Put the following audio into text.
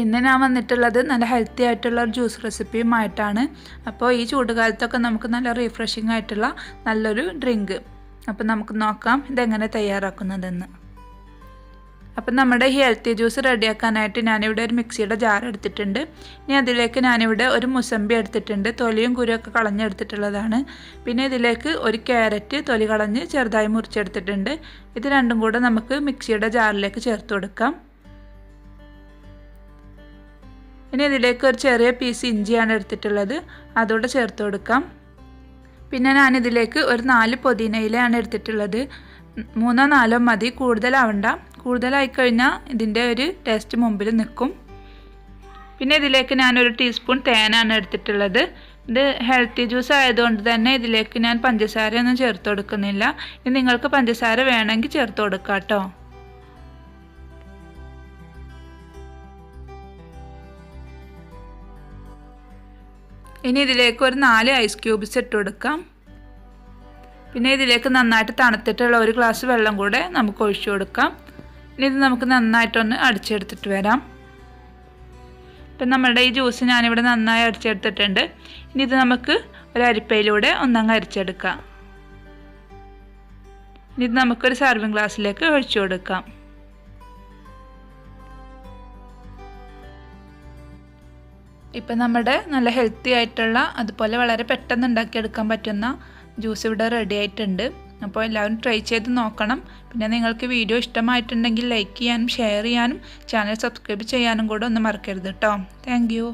ഇന്ന് ഞാൻ വന്നിട്ടുള്ളത് നല്ല ഹെൽത്തി ആയിട്ടുള്ള ഒരു ജ്യൂസ് റെസിപ്പിയുമായിട്ടാണ്. അപ്പോൾ ഈ ചൂടുകാലത്തൊക്കെ നമുക്ക് നല്ല റിഫ്രഷിംഗ് ആയിട്ടുള്ള നല്ലൊരു ഡ്രിങ്ക്. അപ്പോൾ നമുക്ക് നോക്കാം ഇതെങ്ങനെ തയ്യാറാക്കുന്നതെന്ന്. അപ്പം നമ്മുടെ ഈ ഹെൽത്തി ജ്യൂസ് റെഡിയാക്കാനായിട്ട് ഞാനിവിടെ ഒരു മിക്സിയുടെ ജാർ എടുത്തിട്ടുണ്ട്. ഇനി അതിലേക്ക് ഞാനിവിടെ ഒരു മുസമ്പി എടുത്തിട്ടുണ്ട്. തൊലിയും കുരുവൊക്കെ കളഞ്ഞെടുത്തിട്ടുള്ളതാണ്. പിന്നെ ഇതിലേക്ക് ഒരു ക്യാരറ്റ് തൊലി കളഞ്ഞ് ചെറുതായി മുറിച്ചെടുത്തിട്ടുണ്ട്. ഇത് രണ്ടും കൂടെ നമുക്ക് മിക്സിയുടെ ജാറിലേക്ക് ചേർത്ത് കൊടുക്കാം. ഇനി ഇതിലേക്ക് ഒരു ചെറിയ പീസ് ഇഞ്ചിയാണ് എടുത്തിട്ടുള്ളത്, അതുകൂടെ ചേർത്ത് കൊടുക്കാം. പിന്നെ ഞാനിതിലേക്ക് ഒരു 4 പുതിന ഇലയാണ് എടുത്തിട്ടുള്ളത്. 3-4 മതി, കൂടുതലാവണ്ട. കൂടുതലായിക്കഴിഞ്ഞാൽ ഇതിൻ്റെ ഒരു ടേസ്റ്റ് മുമ്പിൽ നിൽക്കും. പിന്നെ ഇതിലേക്ക് ഞാനൊരു ടീസ്പൂൺ തേനാണ് എടുത്തിട്ടുള്ളത്. ഇത് ഹെൽത്തി ജ്യൂസ് ആയതുകൊണ്ട് തന്നെ ഇതിലേക്ക് ഞാൻ പഞ്ചസാരയൊന്നും ചേർത്ത് കൊടുക്കുന്നില്ല. ഇനി നിങ്ങൾക്ക് പഞ്ചസാര വേണമെങ്കിൽ ചേർത്ത് കൊടുക്കാം കേട്ടോ. ഇനി ഇതിലേക്ക് ഒരു 4 ഐസ് ക്യൂബ്സ് ഇട്ട് കൊടുക്കാം. പിന്നെ ഇതിലേക്ക് നന്നായിട്ട് തണുത്തിട്ടുള്ള ഒരു ഗ്ലാസ് വെള്ളം കൂടെ നമുക്ക് ഒഴിച്ചു കൊടുക്കാം. ഇനി ഇത് നമുക്ക് നന്നായിട്ടൊന്ന് അടിച്ചെടുത്തിട്ട് വരാം. ഇപ്പം നമ്മുടെ ഈ ജ്യൂസ് ഞാനിവിടെ നന്നായി അടിച്ചെടുത്തിട്ടുണ്ട്. ഇനി ഇത് നമുക്ക് ഒരു അരിപ്പയിലൂടെ ഒന്നങ്ങ് അരിച്ചെടുക്കാം. ഇനി ഇത് നമുക്കൊരു സർവിങ് ഗ്ലാസ്സിലേക്ക് ഒഴിച്ചു കൊടുക്കാം. ഇപ്പം നമ്മുടെ നല്ല ഹെൽത്തി ആയിട്ടുള്ള അതുപോലെ വളരെ പെട്ടെന്ന് ഉണ്ടാക്കിയെടുക്കാൻ പറ്റുന്ന ജ്യൂസ് ഇവിടെ റെഡി ആയിട്ടുണ്ട്. അപ്പോൾ എല്ലാവരും ട്രൈ ചെയ്ത് നോക്കണം. പിന്നെ നിങ്ങൾക്ക് വീഡിയോ ഇഷ്ടമായിട്ടുണ്ടെങ്കിൽ ലൈക്ക് ചെയ്യാനും ഷെയർ ചെയ്യാനും ചാനൽ സബ്സ്ക്രൈബ് ചെയ്യാനും കൂടെ ഒന്ന് മറക്കരുത് കേട്ടോ. Thank you.